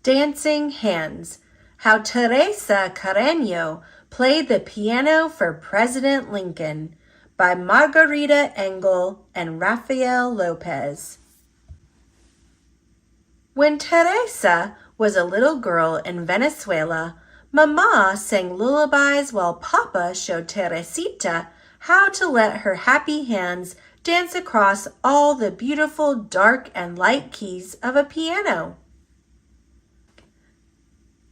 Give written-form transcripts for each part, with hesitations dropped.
Dancing Hands, How Teresa Carreño Played the Piano for President Lincoln, by Margarita Engle and Rafael López. When Teresa was a little girl in Venezuela, Mama sang lullabies while Papa showed Teresita how to let her happy hands dance across all the beautiful dark and light keys of a piano.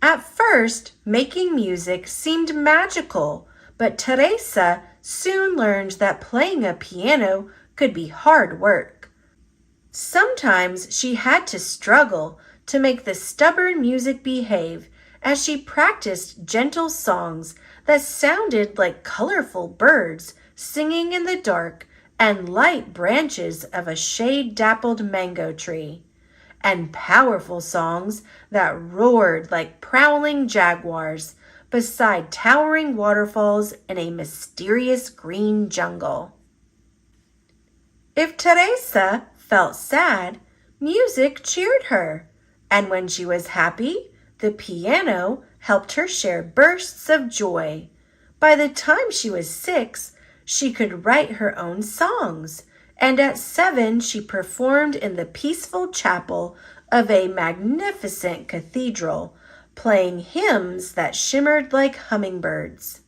At first, making music seemed magical, but Teresa soon learned that playing a piano could be hard work. Sometimes she had to struggle to make the stubborn music behave as she practiced gentle songs that sounded like colorful birds singing in the dark and light branches of a shade-dappled mango tree, and powerful songs that roared like prowling jaguars beside towering waterfalls in a mysterious green jungle. If Teresa felt sad, music cheered her, and when she was happy, the piano helped her share bursts of joy. By the time she was 6, she could write her own songs, and at 7 she performed in the peaceful chapel of a magnificent cathedral, playing hymns that shimmered like hummingbirds.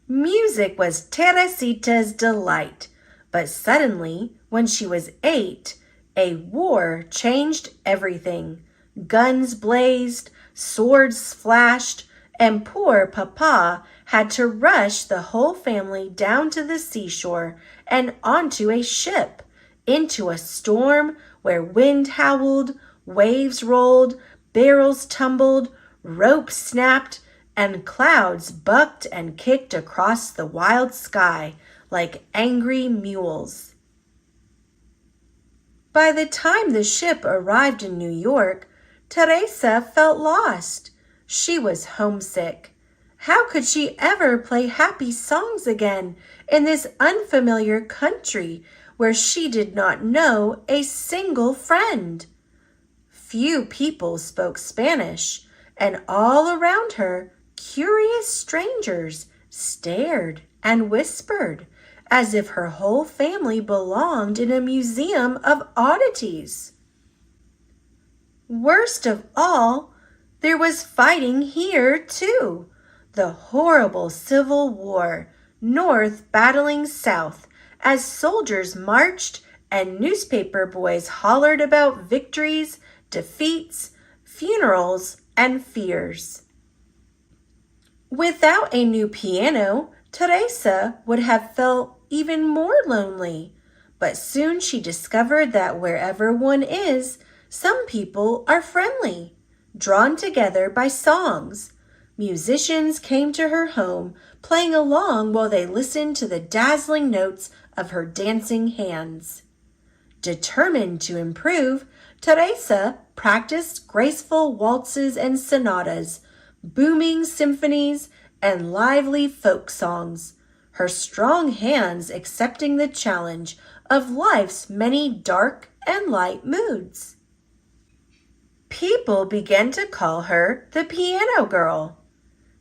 Music was Teresita's delight, but suddenly, when she was 8, a war changed everything. Guns blazed, swords flashed, and poor Papa had to rush the whole family down to the seashore and onto a ship, into a storm where wind howled, waves rolled, barrels tumbled, ropes snapped, and clouds bucked and kicked across the wild sky like angry mules. By the time the ship arrived in New York, Teresa felt lost. She was homesick. How could she ever play happy songs again in this unfamiliar country where she did not know a single friend? Few people spoke Spanish, and all around her, curious strangers stared and whispered as if her whole family belonged in a museum of oddities. Worst of all, there was fighting here, too. The horrible Civil War, North battling South, as soldiers marched and newspaper boys hollered about victories, defeats, funerals, and fears. Without a new piano, Teresa would have felt even more lonely, but soon she discovered that wherever one is, some people are friendly, drawn together by songs. Musicians came to her home, playing along while they listened to the dazzling notes of her dancing hands. Determined to improve, Teresa practiced graceful waltzes and sonatas, booming symphonies, and lively folk songs, her strong hands accepting the challenge of life's many dark and light moods. People began to call her the Piano Girl.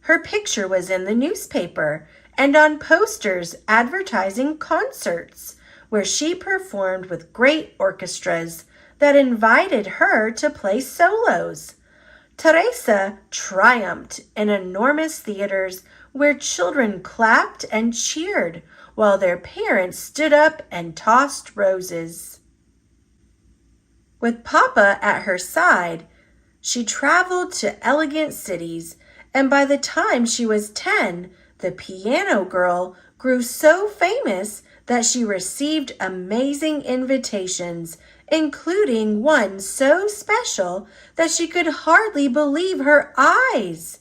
Her picture was in the newspaper and on posters advertising concerts where she performed with great orchestras that invited her to play solos. Teresa triumphed in enormous theaters where children clapped and cheered while their parents stood up and tossed roses. With Papa at her side, she traveled to elegant cities, and by the time she was 10, the Piano Girl grew so famous that she received amazing invitations, including one so special that she could hardly believe her eyes.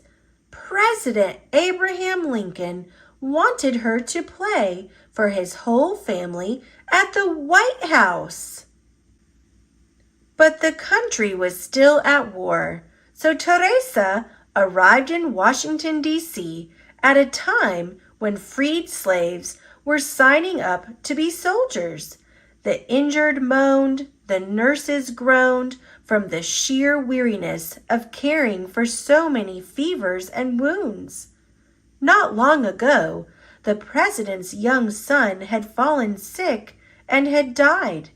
President Abraham Lincoln wanted her to play for his whole family at the White House. But the country was still at war, so Teresa arrived in Washington, D.C. at a time when freed slaves were signing up to be soldiers. The injured moaned, the nurses groaned, from the sheer weariness of caring for so many fevers and wounds. Not long ago, the president's young son had fallen sick and had died.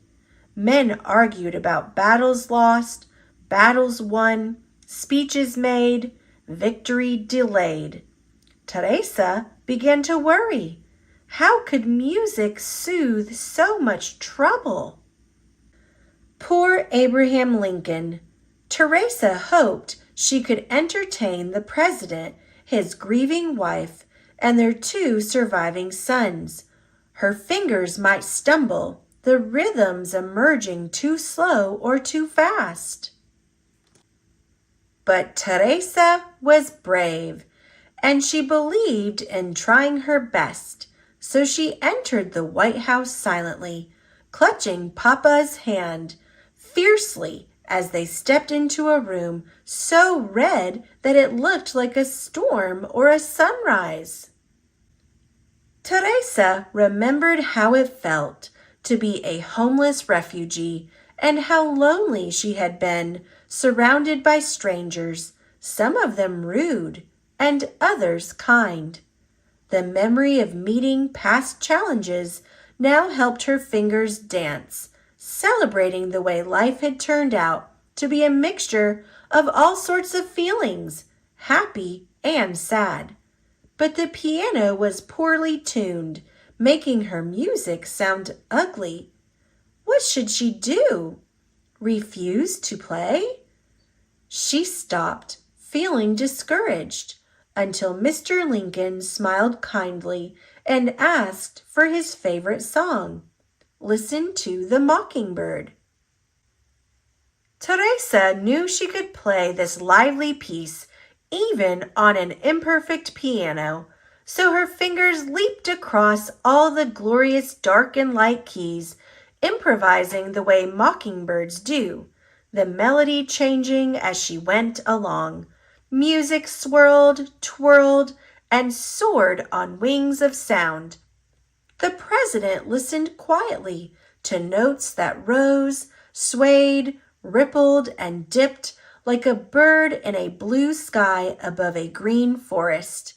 Men argued about battles lost, battles won, speeches made, victory delayed. Teresa began to worry. How could music soothe so much trouble? Poor Abraham Lincoln. Teresa hoped she could entertain the president, his grieving wife, and their 2 surviving sons. Her fingers might stumble, the rhythms emerging too slow or too fast. But Teresa was brave, and she believed in trying her best, so she entered the White House silently, clutching Papa's hand fiercely as they stepped into a room so red that it looked like a storm or a sunrise. Teresa remembered how it felt to be a homeless refugee and how lonely she had been, surrounded by strangers, some of them rude and others kind. The memory of meeting past challenges now helped her fingers dance, celebrating the way life had turned out to be a mixture of all sorts of feelings, happy and sad. But the piano was poorly tuned, making her music sound ugly. What should she do? Refuse to play? She stopped, feeling discouraged, until Mr. Lincoln smiled kindly and asked for his favorite song. Listen to the Mockingbird. Teresa knew she could play this lively piece even on an imperfect piano, so her fingers leaped across all the glorious dark and light keys, improvising the way mockingbirds do, the melody changing as she went along. Music swirled, twirled, and soared on wings of sound. The president listened quietly to notes that rose, swayed, rippled, and dipped like a bird in a blue sky above a green forest.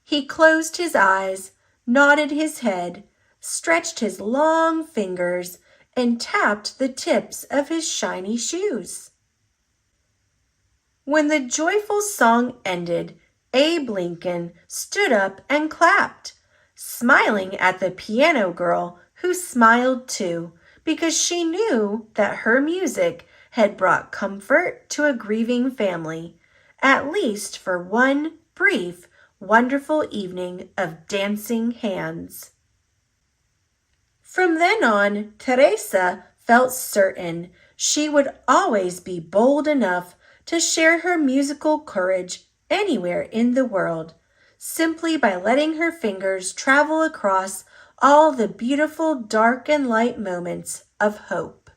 He closed his eyes, nodded his head, stretched his long fingers, and tapped the tips of his shiny shoes. When the joyful song ended, Abe Lincoln stood up and clapped, smiling at the piano girl, who smiled too, because she knew that her music had brought comfort to a grieving family, at least for one brief, wonderful evening of dancing hands. From then on, Teresa felt certain she would always be bold enough to share her musical courage anywhere in the world, simply by letting her fingers travel across all the beautiful dark and light moments of hope.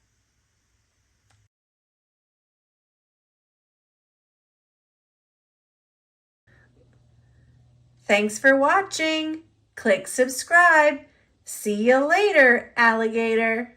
Thanks for watching. Click subscribe. See you later, alligator.